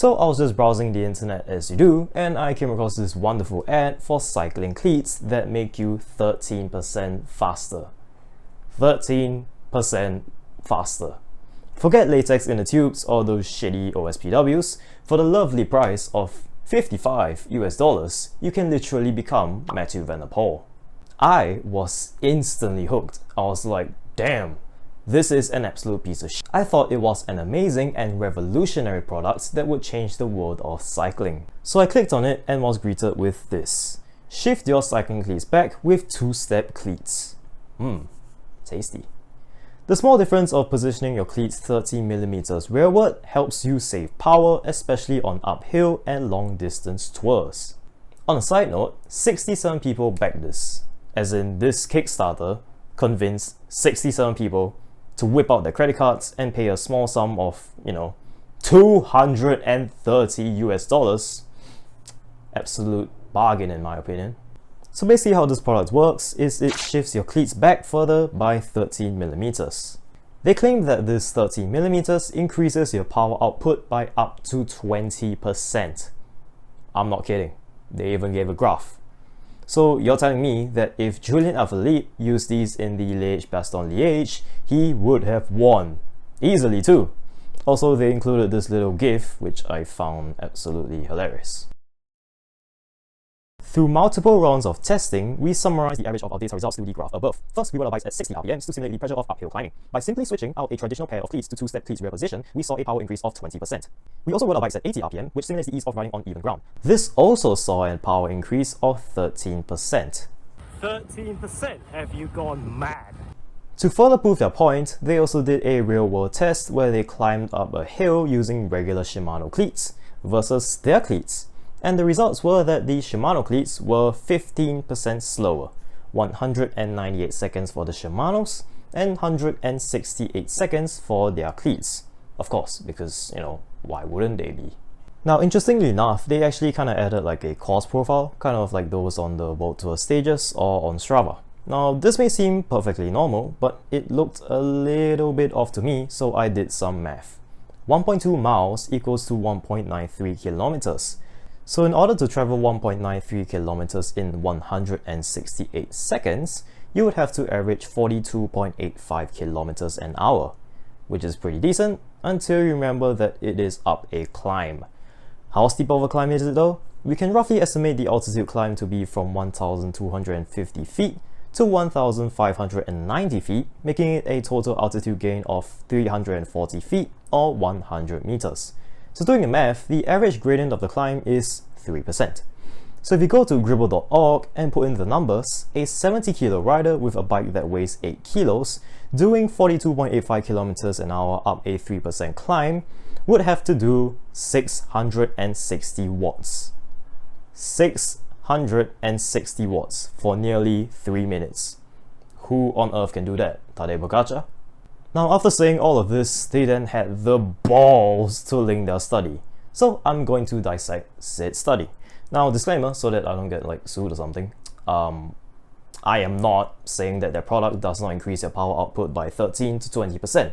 So I was just browsing the internet as you do, and I came across this wonderful ad for cycling cleats that make you 13% faster. 13% faster. Forget latex inner tubes or those shitty OSPWs. For the lovely price of $55 you can literally become Matthew Van Der Poel. I was instantly hooked. I was like, damn, this is an absolute piece of shit. I thought it was an amazing and revolutionary product that would change the world of cycling. So I clicked on it and was greeted with this. Shift your cycling cleats back with two-step cleats. Tasty. The small difference of positioning your cleats 30mm rearward helps you save power, especially on uphill and long distance tours. On a side note, 67 people backed this. As in, this Kickstarter convinced 67 people to whip out their credit cards and pay a small sum of, $230. Absolute bargain in my opinion. So basically how this product works is it shifts your cleats back further by 13mm. They claim that this 13mm increases your power output by up to 20%. I'm not kidding. They even gave a graph. So you're telling me that if Julian Alaphilippe used these in the Liège-Bastogne-Liège, he would have won. Easily too. Also, they included this little GIF, which I found absolutely hilarious. Through multiple rounds of testing, we summarized the average of our data results through the graph above. First, we rolled our bikes at 60 RPMs to simulate the pressure of uphill climbing. By simply switching out a traditional pair of cleats to two-step cleats rear position, we saw a power increase of 20%. We also rolled our bikes at 80 RPM, which simulates the ease of riding on even ground. This also saw a power increase of 13%. 13%? Have you gone mad? To further prove their point, they also did a real-world test where they climbed up a hill using regular Shimano cleats versus their cleats. And the results were that the Shimano cleats were 15% slower, 198 seconds for the Shimanos and 168 seconds for their cleats. Of course, because, why wouldn't they be? Now, interestingly enough, they actually kind of added like a course profile, kind of like those on the World Tour stages or on Strava. Now, this may seem perfectly normal, but it looked a little bit off to me, so I did some math. 1.2 miles equals to 1.93 kilometers. So in order to travel 1.93 kilometers in 168 seconds, you would have to average 42.85 kilometers an hour, which is pretty decent until you remember that it is up a climb. How steep of a climb is it though? We can roughly estimate the altitude climb to be from 1,250 feet to 1,590 feet, making it a total altitude gain of 340 feet or 100 meters. So doing the math, the average gradient of the climb is 3%. So if you go to gribble.org and put in the numbers, a 70 kilo rider with a bike that weighs 8 kilos doing 42.85 kilometers an hour up a 3% climb would have to do 660 watts. 660 watts for nearly 3 minutes. Who on earth can do that? Tadej Pogačar? Now, after saying all of this, they then had the balls to link their study. So I'm going to dissect said study. Now, disclaimer, so that I don't get sued or something. I am not saying that their product does not increase their power output by 13 to 20%.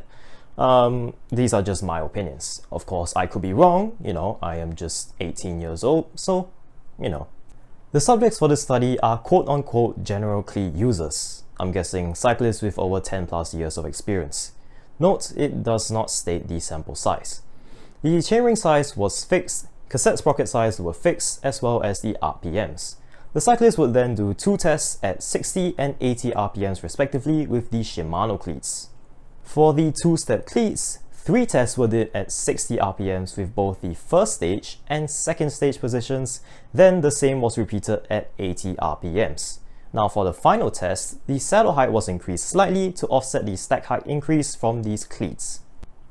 These are just my opinions. Of course, I could be wrong. I am just 18 years old, so, The subjects for this study are quote-unquote general cleat users. I'm guessing cyclists with over 10 plus years of experience. Note, it does not state the sample size. The chainring size was fixed, cassette sprocket size were fixed, as well as the RPMs. The cyclists would then do 2 tests at 60 and 80 RPMs respectively with the Shimano cleats. For the two-step cleats, 3 tests were did at 60 RPMs with both the first stage and second stage positions, then the same was repeated at 80 RPMs. Now for the final test, the saddle height was increased slightly to offset the stack height increase from these cleats.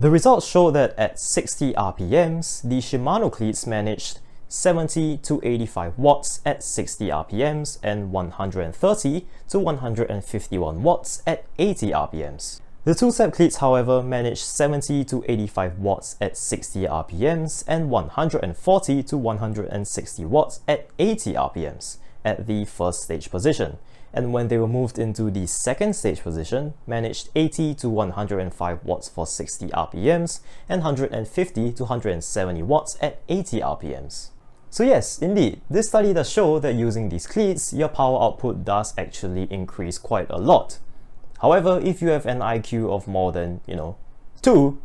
The results show that at 60 RPMs, the Shimano cleats managed 70 to 85 watts at 60 RPMs and 130 to 151 watts at 80 RPMs. The two-step cleats, however, managed 70 to 85 watts at 60 RPMs and 140 to 160 watts at 80 RPMs at the first stage position, and when they were moved into the second stage position, managed 80 to 105 watts for 60 RPMs and 150 to 170 watts at 80 RPMs. So yes, indeed, this study does show that using these cleats, your power output does actually increase quite a lot. However, if you have an IQ of more than, 2,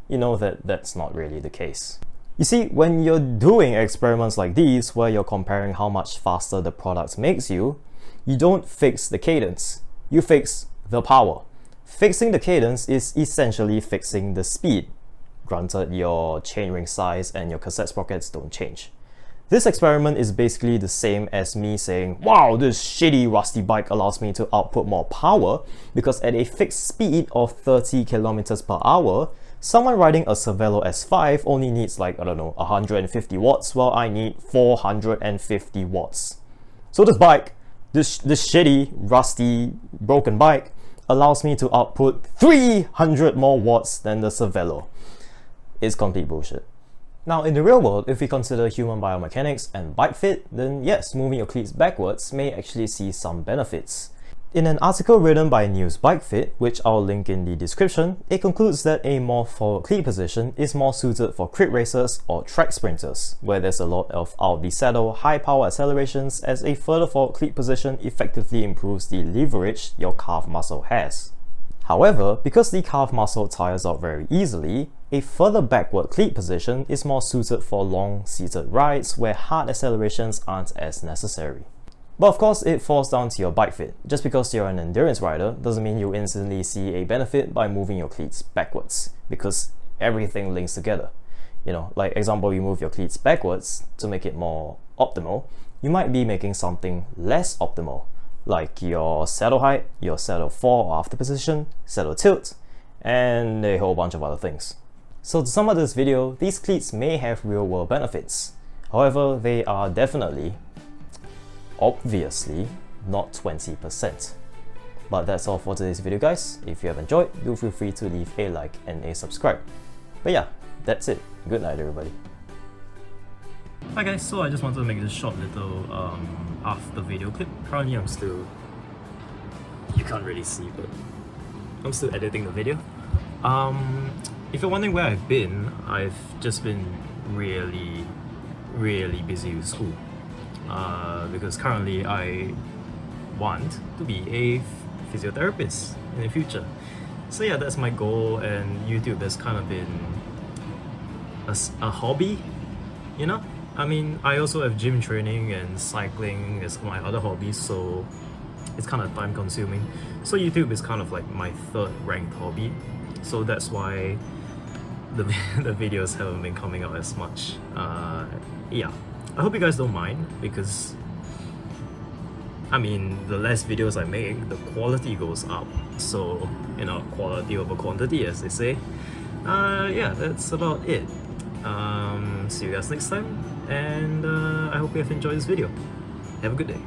you know that that's not really the case. You see, when you're doing experiments like these, where you're comparing how much faster the product makes you, you don't fix the cadence, you fix the power. Fixing the cadence is essentially fixing the speed, granted your chainring size and your cassette sprockets don't change. This experiment is basically the same as me saying, wow, this shitty rusty bike allows me to output more power because at a fixed speed of 30 kilometers per hour, someone riding a Cervelo S5 only needs 150 watts, while I need 450 watts. So this bike, this shitty, rusty, broken bike, allows me to output 300 more watts than the Cervelo. It's complete bullshit. Now, in the real world, if we consider human biomechanics and bike fit, then yes, moving your cleats backwards may actually see some benefits. In an article written by News Bike Fit, which I'll link in the description, it concludes that a more forward cleat position is more suited for crit racers or track sprinters, where there's a lot of out-the-saddle, high-power accelerations, as a further forward cleat position effectively improves the leverage your calf muscle has. However, because the calf muscle tires out very easily, a further backward cleat position is more suited for long seated rides where hard accelerations aren't as necessary. But of course, it falls down to your bike fit. Just because you're an endurance rider doesn't mean you instantly see a benefit by moving your cleats backwards, because everything links together. Like example, you move your cleats backwards to make it more optimal, you might be making something less optimal, like your saddle height, your saddle fore or after position, saddle tilt, and a whole bunch of other things. So to sum up this video, these cleats may have real world benefits. However, they are definitely, obviously, not 20%. But that's all for today's video, guys. If you have enjoyed, do feel free to leave a like and a subscribe. But yeah, that's it. Good night, everybody. Hi guys, so I just wanted to make this short little after video clip. Currently I'm still, you can't really see, but I'm still editing the video. If you're wondering where I've been, I've just been really busy with school. Because currently I want to be a physiotherapist in the future. So yeah, that's my goal, and YouTube has kind of been a hobby, I mean, I also have gym training and cycling as my other hobbies, so it's kind of time consuming. So YouTube is kind of like my third ranked hobby, so that's why the videos haven't been coming out as much. Yeah, I hope you guys don't mind, because I mean, the less videos I make, the quality goes up. So, quality over quantity, as they say. Yeah, that's about it. See you guys next time, and I hope you have enjoyed this video. Have a good day.